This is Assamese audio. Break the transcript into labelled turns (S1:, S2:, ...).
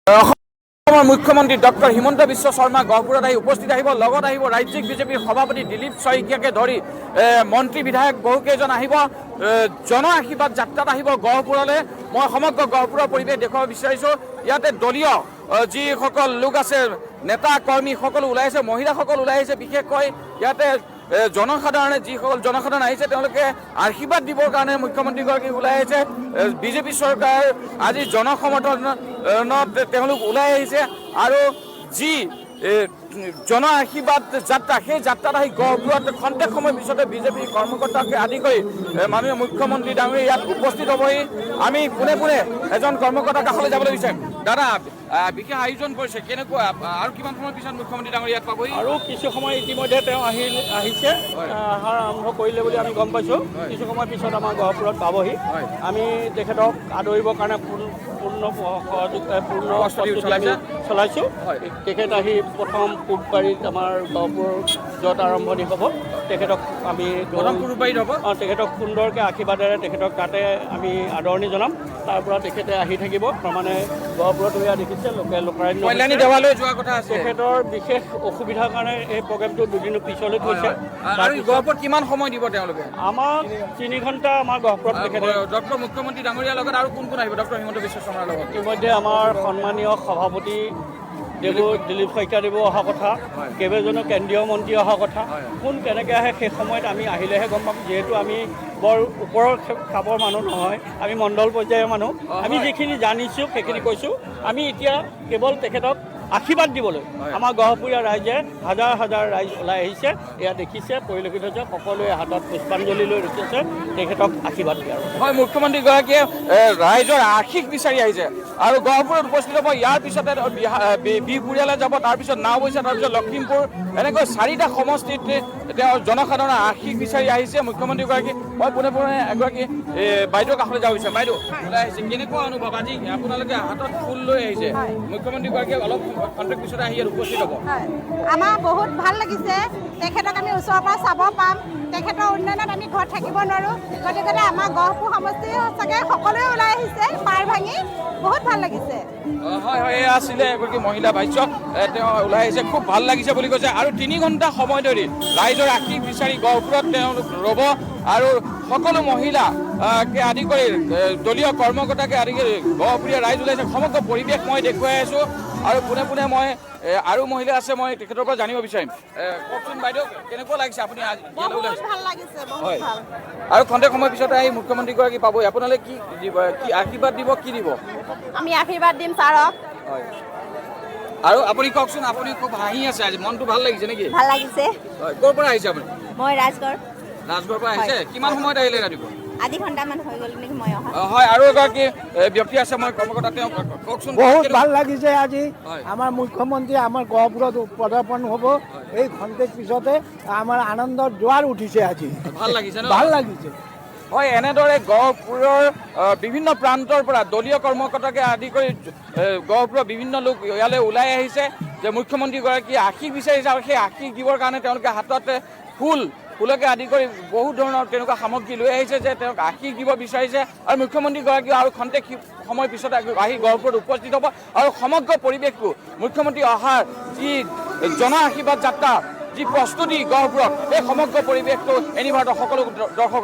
S1: অসমৰ মুখ্যমন্ত্ৰী ডক্টৰ হিমন্ত বিশ্ব শৰ্মা গহপুৰত আহি উপস্থিত আহিব। লগত আহিব ৰাজ্যিক বিজেপিৰ সভাপতি দিলীপ শইকীয়াকে ধৰি মন্ত্ৰী বিধায়ক বহুকেইজন আহিব। জন আশীৰ্বাদ যাত্ৰাত আহিব গহপুৰলৈ। মই সমগ্ৰ গহপুৰৰ পৰিৱেশ দেখুৱাব বিচাৰিছোঁ। ইয়াতে দলীয় যিসকল লোক আছে, নেতা কৰ্মী সকলো ওলাই আহিছে, মহিলাসকল ওলাই আহিছে। বিশেষকৈ ইয়াতে জনসাধাৰণে যিসকল জনসাধাৰণ আহিছে তেওঁলোকে আশীৰ্বাদ দিবৰ কাৰণে মুখ্যমন্ত্ৰীগৰাকী ওলাই আহিছে। বিজেপি চৰকাৰ আজি জনসমৰ্থনত তেওঁলোক ওলাই আহিছে আৰু যি জন আশীৰ্বাদ যাত্ৰা, সেই যাত্ৰাত আহি গহপুৰত খন্তেক সময়ৰ পিছতে বিজেপি কৰ্মকৰ্তাকে আদি কৰি মাননীয় মুখ্যমন্ত্ৰী ডাঙৰীয়া ইয়াত উপস্থিত হ'বহি। আমি পোনে পোনে এজন কৰ্মকৰ্তাৰ কাষলৈ যাবলৈ বিচাৰিম। দাদা, বিশেষ আয়োজন কৰিছে, কেনেকুৱা আৰু কিমান সময়ৰ পিছত মুখ্যমন্ত্ৰী ডাঙৰীয়া ইয়াত পাবহি?
S2: আৰু কিছু সময় ইতিমধ্যে তেওঁ আহিছে, অহাৰ আৰম্ভ কৰিলে বুলি আমি গম পাইছোঁ। কিছু সময় পিছত আমাৰ গহপুৰত পাবহি। আমি তেখেতক আদৰিবৰ কাৰণে পূৰ্ণ প্ৰস্তুতি চলাইছোঁ। তেখেত আহি প্ৰথম পূববাৰীত আমাৰ গহপুৰ য'ত আৰম্ভণি হ'ব, তেখেতক আমি
S1: পূববাৰীত হ'ব।
S2: তেখেতক সুন্দৰকৈ আশীৰ্বাদেৰে তেখেতক তাতে আমি আদৰণি জনাম। তাৰ পৰা তেখেতে আহি থাকিব। মানে গহপুৰত এয়া দেখিছে লোকাৰণ্য
S1: দেৱালয় যোৱাৰ কথা আছে।
S2: তেখেতৰ বিশেষ অসুবিধাৰ কাৰণে এই প্ৰগ্ৰেমটো দুদিন পিছলৈ থৈছে।
S1: গহপুৰত কিমান সময় দিব তেওঁলোকে?
S2: আমাক 3 ঘণ্টা আমাৰ গহপুৰত তেখেতে
S1: ডক্টৰ মুখ্যমন্ত্ৰী ডাঙৰীয়াৰ লগত আৰু কোন কোন আহিব? ডক্টৰ হিমন্ত বিশ্ব শৰ্মাৰ লগত
S2: ইতিমধ্যে আমাৰ সন্মানীয় সভাপতি দিলীপ শইকীয়াদেৱো অহা কথা, কেইবাজনো কেন্দ্ৰীয় মন্ত্ৰী অহা কথা। কোন কেনেকৈ আহে সেই সময়ত আমি আহিলেহে গম পাম। যিহেতু আমি বৰ ওপৰৰ খাবৰ মানুহ নহয়, আমি মণ্ডল পৰ্যায়ৰ মানুহ। আমি যিখিনি জানিছোঁ সেইখিনি কৈছোঁ। আমি এতিয়া কেৱল তেখেতক আশীৰ্বাদ দিবলৈ আমাৰ গহপুৰীয়া ৰাইজে হাজাৰ হাজাৰ ৰাইজ ওলাই আহিছে। এয়া দেখিছে, পৰিলক্ষিত হৈছে। সকলোৱে হাতত পুষ্পাঞ্জলি লৈ ৰখিছে তেখেতক আশীৰ্বাদ দিয়াৰ।
S1: হয়, মুখ্যমন্ত্ৰীগৰাকীয়ে ৰাইজৰ আশীষ বিচাৰি আহিছে আৰু গহপুৰত উপস্থিত হ'ব। ইয়াৰ পিছতে বিহপুৰীয়ালৈ যাব, তাৰপিছত নাওবৈচা, তাৰপিছত লখিমপুৰ, এনেকৈ 4টা সমষ্টিত তেওঁ জনসাধাৰণৰ আশীষ বিচাৰি আহিছে মুখ্যমন্ত্ৰীগৰাকী। মই পোনে পোনে এগৰাকী বাইদেউৰ কাষলৈ যাব বিচাৰিম। বাইদেউ ওলাই আহিছে, কেনেকুৱা অনুভৱ? আজি আপোনালোকে হাতত ফুল লৈ আহিছে, মুখ্যমন্ত্ৰীগৰাকীয়ে অলপ খন্তেক পিছতে আহি ইয়াত উপস্থিত হ'ব।
S3: আমাৰ বহুত ভাল লাগিছে। তেখেতক আমি ওচৰৰ পৰা চাব পাম। তেখেতৰ উন্নয়নত আমি ঘৰত থাকিব নোৱাৰোঁ। গতিকে আমাৰ গহপুৰ সমষ্টি সঁচাকৈ সকলোৱে ওলাই আহিছে পাৰ ভাঙি। বহুত ভাল লাগিছে।
S1: হয় হয়, এয়া আছিলে এগৰাকী মহিলা ভাষ্য। তেওঁ ওলাই আহিছে, খুব ভাল লাগিছে বুলি কৈছে। আৰু 3 ঘণ্টা সময় ধৰি ৰাইজৰ আশীষ বিচাৰি গহপুৰত তেওঁলোক ৰ'ব আৰু সকলো মহিলাকে আদি কৰি দলীয় কৰ্মকৰ্তাকে আদি কৰি গহপুৰীয়া ৰাইজ ওলাইছে। সমগ্ৰ পৰিৱেশ মই দেখুৱাই আছোঁ আৰু পোনে পোনে মই আৰু মহিলা আছে, মই তেখেতৰ পৰা জানিব বিচাৰিম। কওকচোন বাইদেউ, কেনেকুৱা লাগিছে আপুনি আজি?
S3: ভাল লাগিছে, বহুত ভাল।
S1: আৰু খন্তেক সময়ৰ পিছতে আহি মুখ্যমন্ত্ৰীগৰাকী পাবহি। আপোনালোকে কি দিব, কি আশীৰ্বাদ দিব, কি দিব?
S3: আমি আশীৰ্বাদ দিম ছাৰক।
S1: হয়, আৰু আপুনি কওকচোন, আপুনি খুব হাঁহি আছে আজি, মনটো ভাল লাগিছে নেকি?
S3: ভাল লাগিছে।
S1: হয়, ক'ৰ পৰা আহিছে আপুনি?
S3: মই ৰাজগড়
S1: পৰা আহিছে। কিমান সময়ত আহিলে ৰাতিপুৱা?
S3: আধা ঘণ্টামান হৈ গ'ল নেকি মই অহা।
S1: হয়, আৰু এগৰাকী ব্যক্তি আছে, মই কৰ্মকৰ্তা, তেওঁ কওকচোন।
S4: বহুত ভাল লাগিছে আজি আমাৰ মুখ্যমন্ত্ৰী আমাৰ গহপুৰত পদাৰ্পণ হ'ব। এই খন্তেক পিছতে আমাৰ আনন্দৰ জোৱাৰ উঠিছে আজি।
S1: ভাল লাগিছে ন?
S4: ভাল লাগিছে।
S1: হয়, এনেদৰে গহপুৰৰ বিভিন্ন প্ৰান্তৰ পৰা দলীয় কৰ্মকৰ্তাকে আদি কৰি গহপুৰৰ বিভিন্ন লোক ইয়ালৈ ওলাই আহিছে যে মুখ্যমন্ত্ৰীগৰাকীয়ে আশীষ বিচাৰিছে আৰু সেই আশীষ দিবৰ কাৰণে তেওঁলোকে হাতত ফুলকে আদি কৰি বহু ধৰণৰ তেনেকুৱা সামগ্ৰী লৈ আহিছে যে তেওঁক আশীষ দিব বিচাৰিছে। আৰু মুখ্যমন্ত্ৰীগৰাকী আৰু খন্তেক সময় পিছতে আহি গহপুৰত উপস্থিত হ'ব আৰু সমগ্ৰ পৰিৱেশটো মুখ্যমন্ত্ৰী অহাৰ যি জন আশীৰ্বাদ যাত্ৰা, যি প্ৰস্তুতি গহপুৰত, এই সমগ্ৰ পৰিৱেশটো এনিভাৰতৰ সকলো দৰ্শক